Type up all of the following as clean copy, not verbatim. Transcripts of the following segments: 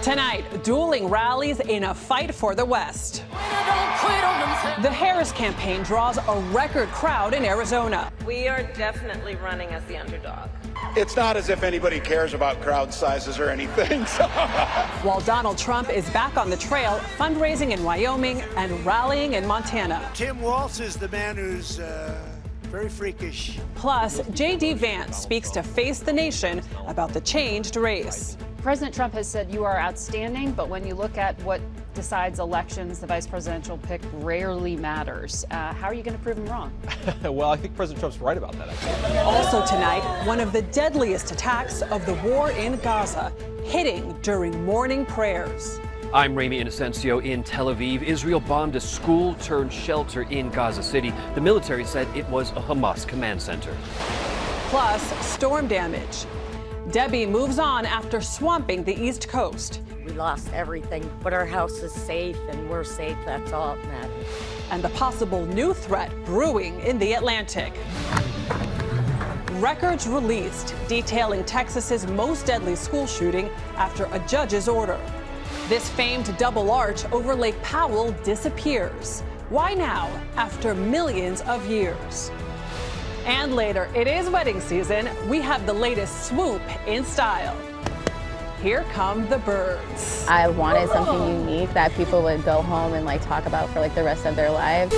Tonight, dueling rallies in a fight for the West. The Harris campaign draws a record crowd in Arizona. We are definitely running as the underdog. It's not as if anybody cares about crowd sizes or anything. While Donald Trump is back on the trail, fundraising in Wyoming and rallying in Montana. Tim Walz is the man who's very freakish. Plus, J.D. Vance speaks to Face the Nation about the changed race. President Trump has said you are outstanding, but when you look at what decides elections, the vice presidential pick rarely matters. How are you going to prove him wrong? Well, I think President Trump's right about that, actually. Also tonight, one of the deadliest attacks of the war in Gaza, hitting during morning prayers. I'm Ramy Inocencio in Tel Aviv. Israel bombed a school-turned-shelter in Gaza City. The military said it was a Hamas command center. Plus, storm damage. Debbie moves on after swamping the East Coast. We lost everything, but our house is safe and we're safe. That's all that matters. And the possible new threat brewing in the Atlantic. Records released detailing Texas's most deadly school shooting after a judge's order. This famed double arch over Lake Powell disappears. Why now, after millions of years? And later, it is wedding season. We have the latest swoop in style. Here come the birds. I wanted something unique that people would go home and talk about for the rest of their lives.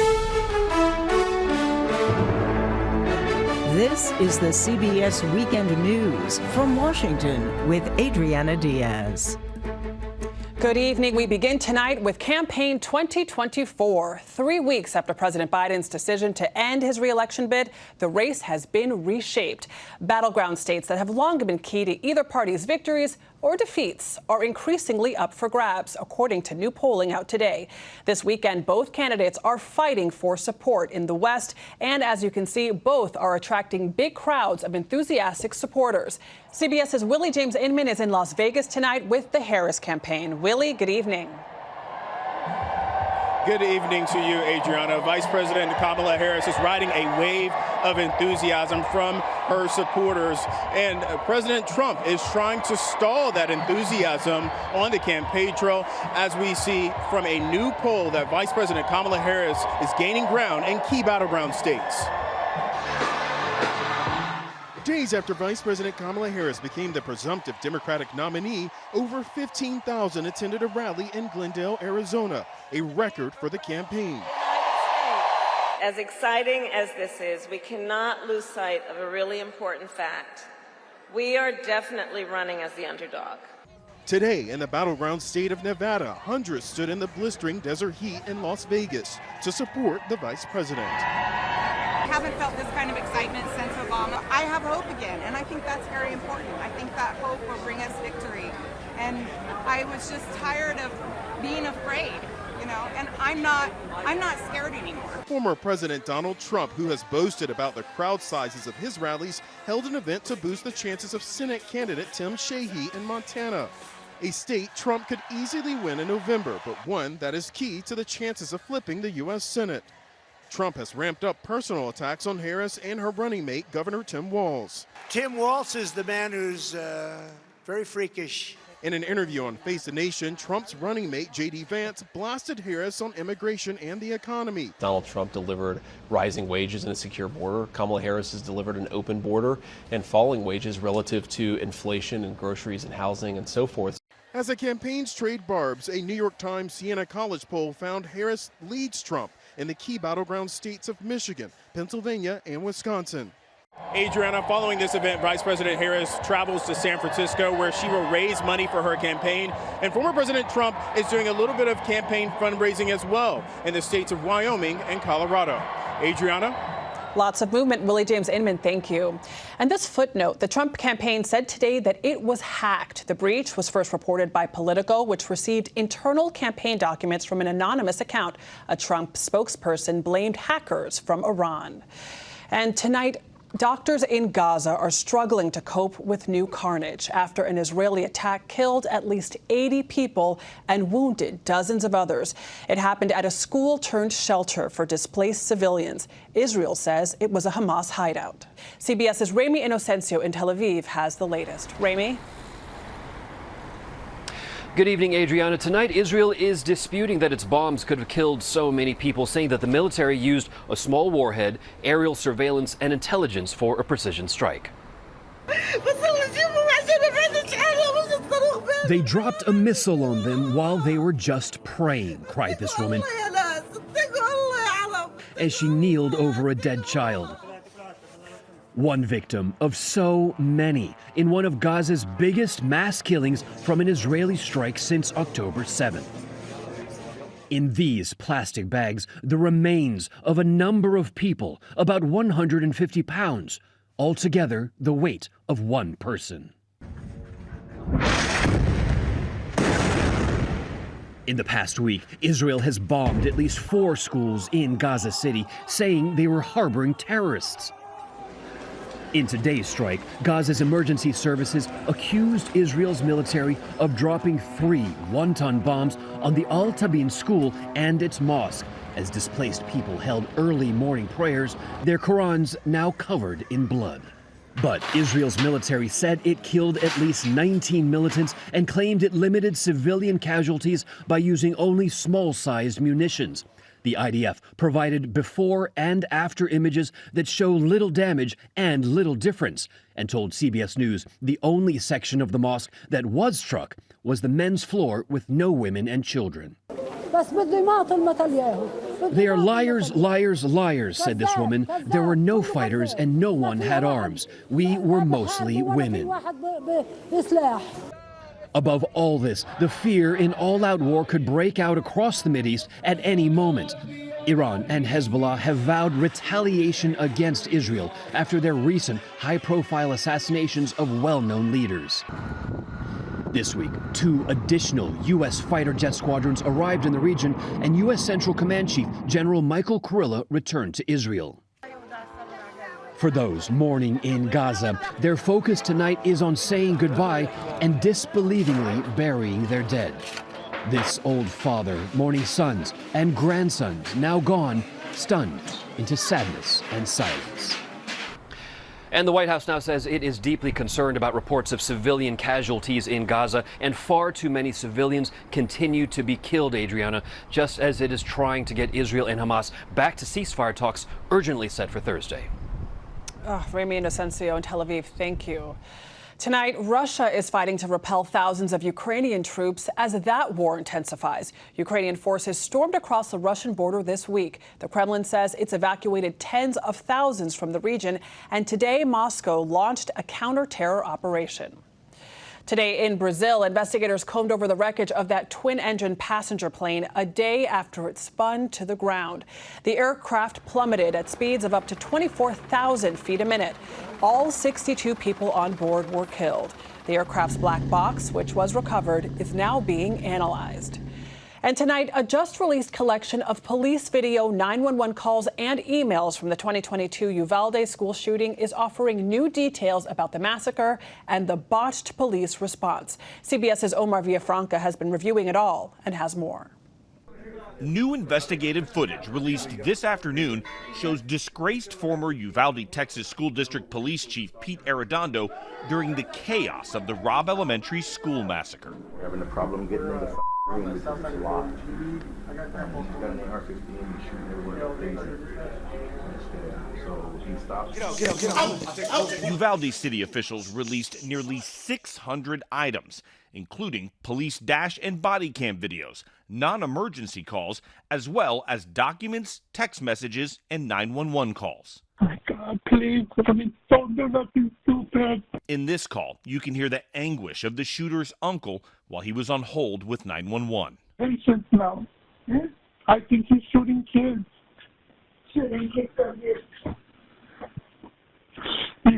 This is the CBS Weekend News from Washington with Adriana Diaz. Good evening. We begin tonight with Campaign 2024. 3 weeks after President Biden's decision to end his re-election bid, the race has been reshaped. Battleground states that have long been key to either party's victories or defeats are increasingly up for grabs, according to new polling out today. This weekend, both candidates are fighting for support in the West, and as you can see, both are attracting big crowds of enthusiastic supporters. CBS's Willie James Inman is in Las Vegas tonight with the Harris campaign. Willie, good evening. Good evening to you, Adriana. Vice President Kamala Harris is riding a wave of enthusiasm from her supporters. And President Trump is trying to stall that enthusiasm on the campaign trail, as we see from a new poll that Vice President Kamala Harris is gaining ground in key battleground states. Days after Vice President Kamala Harris became the presumptive Democratic nominee, over 15,000 attended a rally in Glendale, Arizona, a record for the campaign. As exciting as this is, we cannot lose sight of a really important fact. We are definitely running as the underdog. Today, in the battleground state of Nevada, hundreds stood in the blistering desert heat in Las Vegas to support the vice president. I haven't felt this kind of excitement since Obama. I have hope again, and I think that's very important. I think that hope will bring us victory. And I was just tired of being afraid, and I'm not scared anymore. Former President Donald Trump, who has boasted about the crowd sizes of his rallies, held an event to boost the chances of Senate candidate Tim Sheehy in Montana, a state Trump could easily win in November, but one that is key to the chances of flipping the U.S. Senate. Trump has ramped up personal attacks on Harris and her running mate, Governor Tim Walz. Tim Walz is the man who's very freakish. In an interview on Face the Nation, Trump's running mate, J.D. Vance, blasted Harris on immigration and the economy. Donald Trump delivered rising wages and a secure border. Kamala Harris has delivered an open border and falling wages relative to inflation and groceries and housing and so forth. As the campaigns trade barbs, a New York Times Siena College poll found Harris leads Trump in the key battleground states of Michigan, Pennsylvania, and Wisconsin. Adriana, following this event, Vice President Harris travels to San Francisco, where she will raise money for her campaign. And former President Trump is doing a little bit of campaign fundraising as well in the states of Wyoming and Colorado. Adriana? Lots of movement. Willie James Inman, thank you. And this footnote, the Trump campaign said today that it was hacked. The breach was first reported by Politico, which received internal campaign documents from an anonymous account. A Trump spokesperson blamed hackers from Iran. And tonight, doctors in Gaza are struggling to cope with new carnage after an Israeli attack killed at least 80 people and wounded dozens of others. It happened at a school-turned-shelter for displaced civilians. Israel says it was a Hamas hideout. CBS's Ramy Inocencio in Tel Aviv has the latest. Ramy? Good evening, Adriana. Tonight, Israel is disputing that its bombs could have killed so many people, saying that the military used a small warhead, aerial surveillance, and intelligence for a precision strike. They dropped a missile on them while they were just praying, cried this woman as she kneeled over a dead child. One victim of so many in one of Gaza's biggest mass killings from an Israeli strike since October 7th. In these plastic bags, the remains of a number of people, about 150 pounds, altogether the weight of one person. In the past week, Israel has bombed at least 4 schools in Gaza City, saying they were harboring terrorists. In today's strike, Gaza's emergency services accused Israel's military of dropping 3 one-ton bombs on the Al Tabin school and its mosque, as displaced people held early morning prayers, their Qurans now covered in blood. But Israel's military said it killed at least 19 militants and claimed it limited civilian casualties by using only small-sized munitions. The IDF provided before and after images that show little damage and little difference, and told CBS News the only section of the mosque that was struck was the men's floor with no women and children. They are liars, liars, liars, said this woman. There were no fighters and no one had arms. We were mostly women. Above all this, the fear an all-out war could break out across the Mideast at any moment. Iran and Hezbollah have vowed retaliation against Israel after their recent high-profile assassinations of well-known leaders. This week, 2 additional U.S. fighter jet squadrons arrived in the region, and U.S. Central Command Chief General Michael Kurilla returned to Israel. For those mourning in Gaza, their focus tonight is on saying goodbye and disbelievingly burying their dead. This old father mourning sons and grandsons now gone, stunned into sadness and silence. And the White House now says it is deeply concerned about reports of civilian casualties in Gaza, and far too many civilians continue to be killed, Adriana, just as it is trying to get Israel and Hamas back to ceasefire talks urgently set for Thursday. Remy Inocencio in Tel Aviv, thank you. Tonight, Russia is fighting to repel thousands of Ukrainian troops as that war intensifies. Ukrainian forces stormed across the Russian border this week. The Kremlin says it's evacuated tens of thousands from the region, and today Moscow launched a counter-terror operation. Today in Brazil, investigators combed over the wreckage of that twin-engine passenger plane a day after it spun to the ground. The aircraft plummeted at speeds of up to 24,000 feet a minute. All 62 people on board were killed. The aircraft's black box, which was recovered, is now being analyzed. And tonight, a just-released collection of police video, 911 calls, and emails from the 2022 Uvalde school shooting is offering new details about the massacre and the botched police response. CBS's Omar Villafranca has been reviewing it all and has more. New investigative footage released this afternoon shows disgraced former Uvalde, Texas School District Police Chief Pete Arredondo during the chaos of the Robb Elementary School massacre. We're having a problem getting in the room because it's locked. He's got an AR-15 shooting everywhere. So he stops. Uvalde city officials released nearly 600 items, including police dash and body cam videos, non-emergency calls, as well as documents, text messages, and 911 calls. My God, please, don't do nothing stupid. In this call, you can hear the anguish of the shooter's uncle while he was on hold with 911. Patience now. I think he's shooting kids. He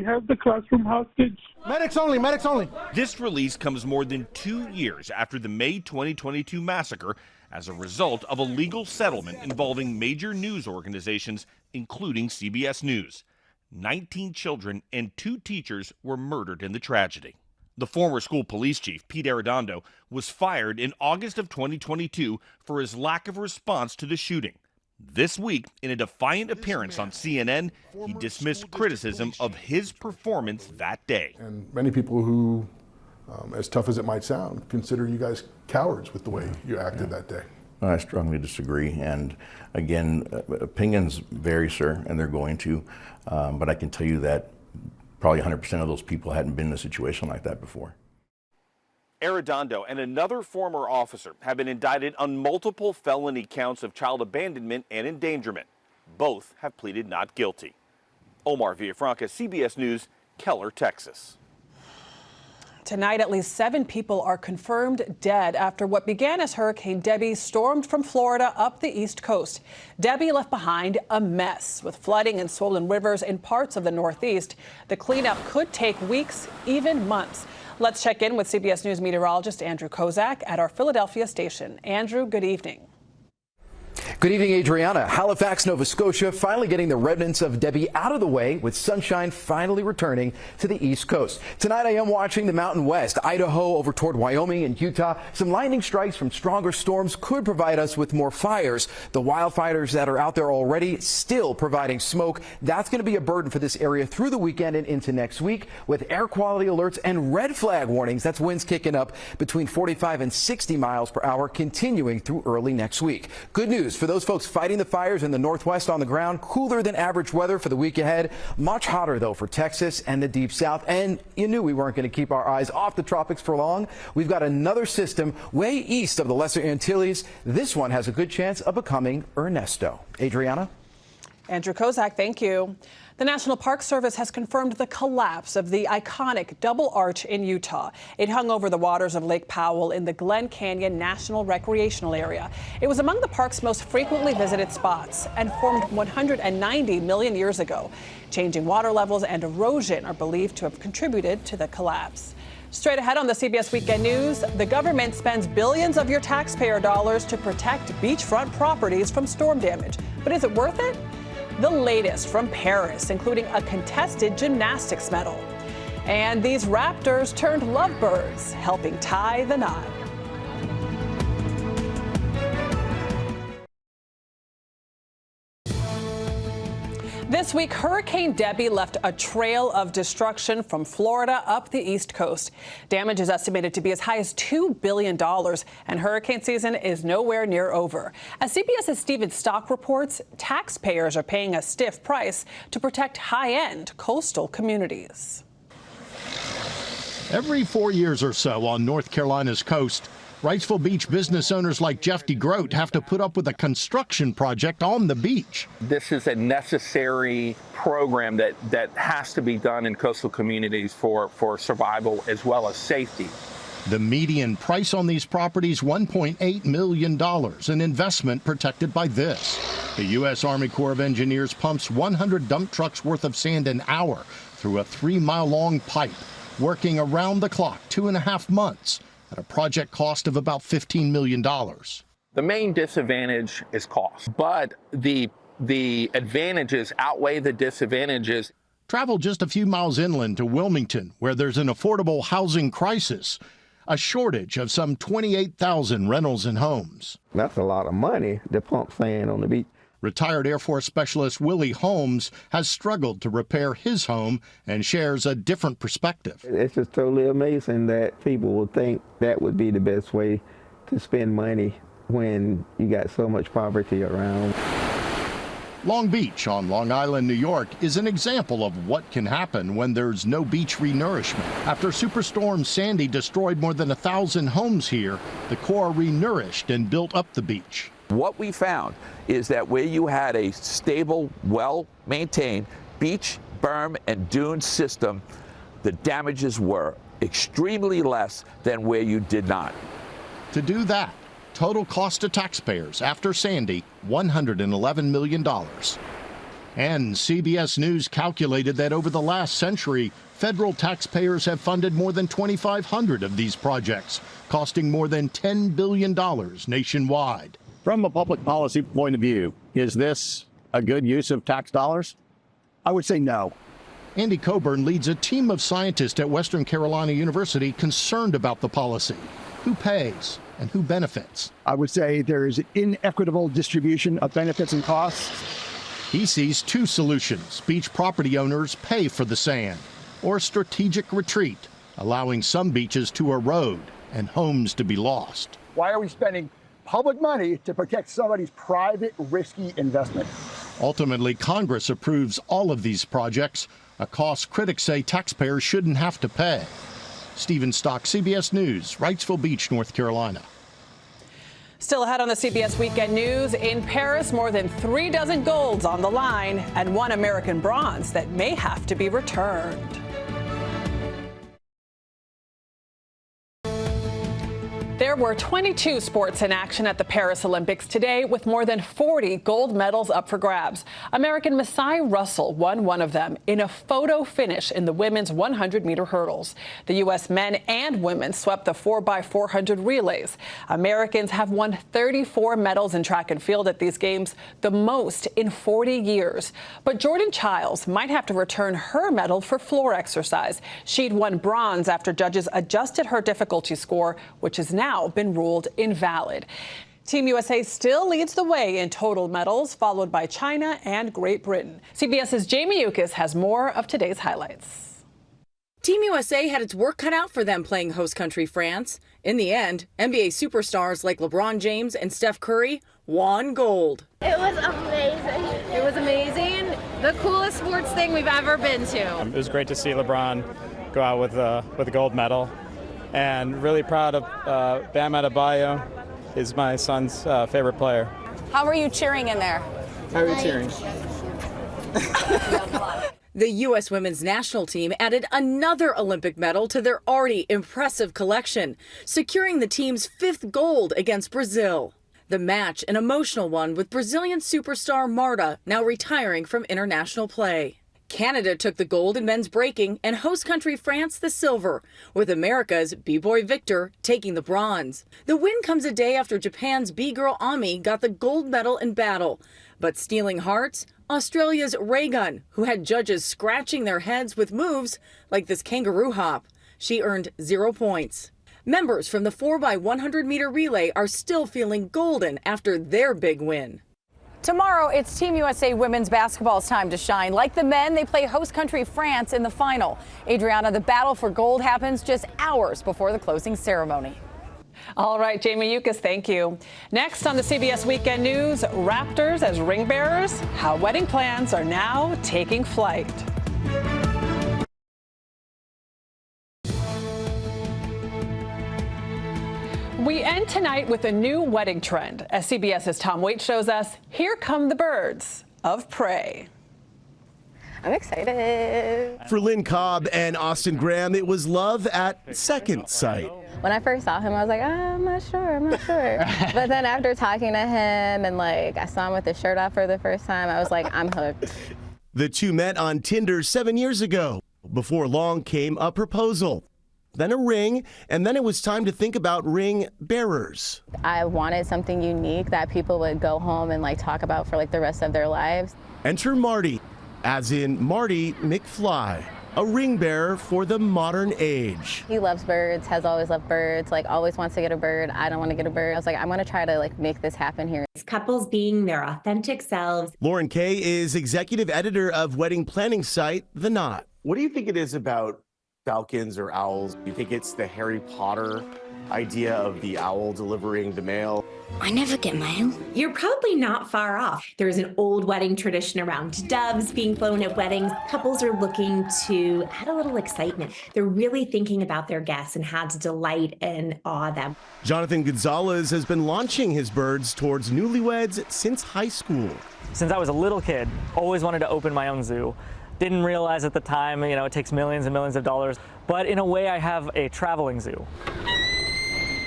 has the classroom hostage. Medics only, medics only. This release comes more than 2 years after the May 2022 massacre as a result of a legal settlement involving major news organizations, including CBS News. 19 children and 2 teachers were murdered in the tragedy. The former school police chief, Pete Arredondo, was fired in August of 2022 for his lack of response to the shooting. This week, in a defiant appearance on CNN, he dismissed criticism of his performance that day. And many people who As tough as it might sound, consider you guys cowards with the way you acted that day. I strongly disagree. And again, opinions vary, sir, and they're going to. But I can tell you that probably 100% of those people hadn't been in a situation like that before. Arredondo and another former officer have been indicted on multiple felony counts of child abandonment and endangerment. Both have pleaded not guilty. Omar Villafranca, CBS News, Keller, Texas. Tonight, at least 7 people are confirmed dead after what began as Hurricane Debbie stormed from Florida up the East Coast. Debbie left behind a mess with flooding and swollen rivers in parts of the Northeast. The cleanup could take weeks, even months. Let's check in with CBS News meteorologist Andrew Kozak at our Philadelphia station. Andrew, good evening. Good evening, Adriana. Halifax, Nova Scotia, finally getting the remnants of Debbie out of the way, with sunshine finally returning to the East Coast. Tonight, I am watching the Mountain West, Idaho over toward Wyoming and Utah. Some lightning strikes from stronger storms could provide us with more fires. The wildfires that are out there already still providing smoke. That's going to be a burden for this area through the weekend and into next week, with air quality alerts and red flag warnings. That's winds kicking up between 45 and 60 miles per hour, continuing through early next week. Good news for those folks fighting the fires in the Northwest on the ground. Cooler than average weather for the week ahead. Much hotter, though, for Texas and the Deep South. And you knew we weren't going to keep our eyes off the tropics for long. We've got another system way east of the Lesser Antilles. This one has a good chance of becoming Ernesto. Adriana? Andrew Kozak, thank you. The National Park Service has confirmed the collapse of the iconic double arch in Utah. It hung over the waters of Lake Powell in the Glen Canyon National Recreational Area. It was among the park's most frequently visited spots and formed 190 million years ago. Changing water levels and erosion are believed to have contributed to the collapse. Straight ahead on the CBS Weekend News, the government spends billions of your taxpayer dollars to protect beachfront properties from storm damage. But is it worth it? The latest from Paris, including a contested gymnastics medal. And these raptors turned lovebirds, helping tie the knot. This week, Hurricane Debbie left a trail of destruction from Florida up the East Coast. Damage is estimated to be as high as $2 billion, and hurricane season is nowhere near over. As CBS's Stephen Stock reports, taxpayers are paying a stiff price to protect high-end coastal communities. Every 4 years or so on North Carolina's coast, Wrightsville Beach business owners like Jeff DeGroat have to put up with a construction project on the beach. This is a necessary program that has to be done in coastal communities for survival as well as safety. The median price on these properties, $1.8 million, an investment protected by this. The U.S. Army Corps of Engineers pumps 100 dump trucks worth of sand an hour through a 3-mile-long pipe, working around the clock 2.5 months. At a project cost of about $15 million. The main disadvantage is cost, but the advantages outweigh the disadvantages. Travel just a few miles inland to Wilmington, where there's an affordable housing crisis, a shortage of some 28,000 rentals and homes. That's a lot of money to pump sand on the beach. Retired Air Force Specialist Willie Holmes has struggled to repair his home and shares a different perspective. It's just totally amazing that people will think that would be the best way to spend money when you got so much poverty around. Long Beach on Long Island, New York is an example of what can happen when there's no beach renourishment. After Superstorm Sandy destroyed more than 1,000 homes here, the Corps renourished and built up the beach. What we found is that where you had a stable, well-maintained beach, berm, and dune system, the damages were extremely less than where you did not. To do that, total cost to taxpayers after Sandy, $111 million. And CBS News calculated that over the last century, federal taxpayers have funded more than 2,500 of these projects, costing more than $10 billion nationwide. From a public policy point of view, is this a good use of tax dollars? I would say no. Andy Coburn leads a team of scientists at Western Carolina University concerned about the policy. Who pays and who benefits? I would say there is an inequitable distribution of benefits and costs. He sees two solutions. Beach property owners pay for the sand, or strategic retreat, allowing some beaches to erode and homes to be lost. Why are we spending public money to protect somebody's private, risky investment? Ultimately, Congress approves all of these projects, a cost critics say taxpayers shouldn't have to pay. Stephen Stock, CBS News, Wrightsville Beach, North Carolina. Still ahead on the CBS Weekend News, in Paris, more than 36 golds on the line and 1 American bronze that may have to be returned. There were 22 sports in action at the Paris Olympics today, with more than 40 gold medals up for grabs. American Masai Russell won one of them in a photo finish in the women's 100-meter hurdles. The U.S. men and women swept the 4x400 relays. Americans have won 34 medals in track and field at these games, the most in 40 years. But Jordan Childs might have to return her medal for floor exercise. She'd won bronze after judges adjusted her difficulty score, which is now been ruled invalid. Team USA still leads the way in total medals, followed by China and Great Britain. CBS's Jamie Yukas has more of today's highlights. Team USA had its work cut out for them playing host country France. In the end, NBA superstars like LeBron James and Steph Curry won gold. It was amazing. It was amazing. The coolest sports thing we've ever been to. It was great to see LeBron go out with a gold medal. And really proud of Bam Adebayo. Is my son's favorite player. How were you cheering in there? How are you cheering? The U.S. women's national team added another Olympic medal to their already impressive collection, securing the team's 5th gold against Brazil. The match, an emotional one, with Brazilian superstar Marta now retiring from international play. Canada took the gold in men's breaking and host country France the silver, with America's B-boy Victor taking the bronze. The win comes a day after Japan's B-girl Ami got the gold medal in battle. But stealing hearts, Australia's Raygun, who had judges scratching their heads with moves like this kangaroo hop. She earned 0 points. Members from the 4x100-meter relay are still feeling golden after their big win. Tomorrow, it's Team USA women's basketball's time to shine. Like the men, they play host country France in the final. Adriana, the battle for gold happens just hours before the closing ceremony. All right, Jamie Yukas, thank you. Next on the CBS Weekend News, Raptors as ring bearers, how wedding plans are now taking flight. We end tonight with a new wedding trend. As CBS's Tom Waite shows us, here come the birds of prey. I'm excited. For Lynn Cobb and Austin Graham, it was love at second sight. When I first saw him, I was like, I'm not sure. But then after talking to him and I saw him with his shirt off for the first time, I was like, I'm hooked. The two met on Tinder 7 years ago. Before long came a proposal, then a ring, and then it was time to think about ring bearers. I wanted something unique that people would go home and talk about for the rest of their lives. Enter Marty, as in Marty McFly, a ring bearer for the modern age. He loves birds, has always loved birds, always wants to get a bird. I don't want to get a bird. I was like, I'm going to try to make this happen here. It's couples being their authentic selves. Lauren Kay is executive editor of wedding planning site The Knot. What do you think it is about falcons or owls? Do you think it's the Harry Potter idea of the owl delivering the mail? I never get mail. You're probably not far off. There's an old wedding tradition around doves being flown at weddings. Couples are looking to add a little excitement. They're really thinking about their guests and how to delight and awe them. Jonathan Gonzalez has been launching his birds towards newlyweds since high school. Since I was a little kid, always wanted to open my own zoo. Didn't realize at the time, it takes millions and millions of dollars. But in a way, I have a traveling zoo.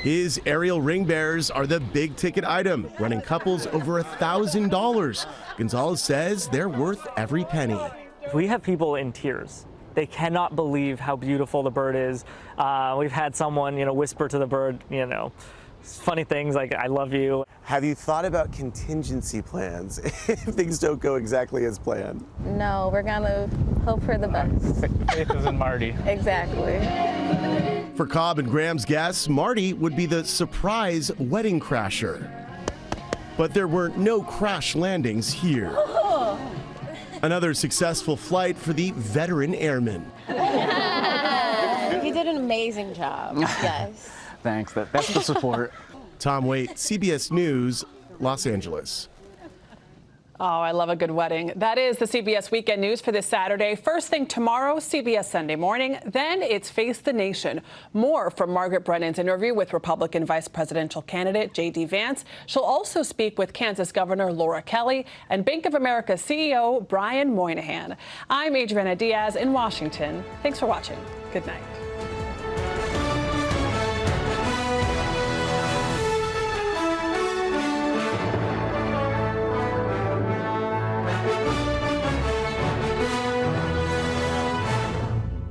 His aerial ring bearers are the big ticket item, running couples over $1,000. Gonzalez says they're worth every penny. We have people in tears. They cannot believe how beautiful the bird is. We've had someone, whisper to the bird, funny things like, I love you. Have you thought about contingency plans if things don't go exactly as planned? No, we're going to hope for the best. Faith is in Marty. Exactly. For Cobb and Graham's guests, Marty would be the surprise wedding crasher. But there were no crash landings here. Another successful flight for the veteran airman. You did an amazing job. Yes. Thanks. That's the support. Tom Waite, CBS News, Los Angeles. Oh, I love a good wedding. That is the CBS Weekend News for this Saturday. First thing tomorrow, CBS Sunday Morning. Then it's Face the Nation. More from Margaret Brennan's interview with Republican vice presidential candidate J.D. Vance. She'll also speak with Kansas Governor Laura Kelly and Bank of America CEO Brian Moynihan. I'm Adriana Diaz in Washington. Thanks for watching. Good night.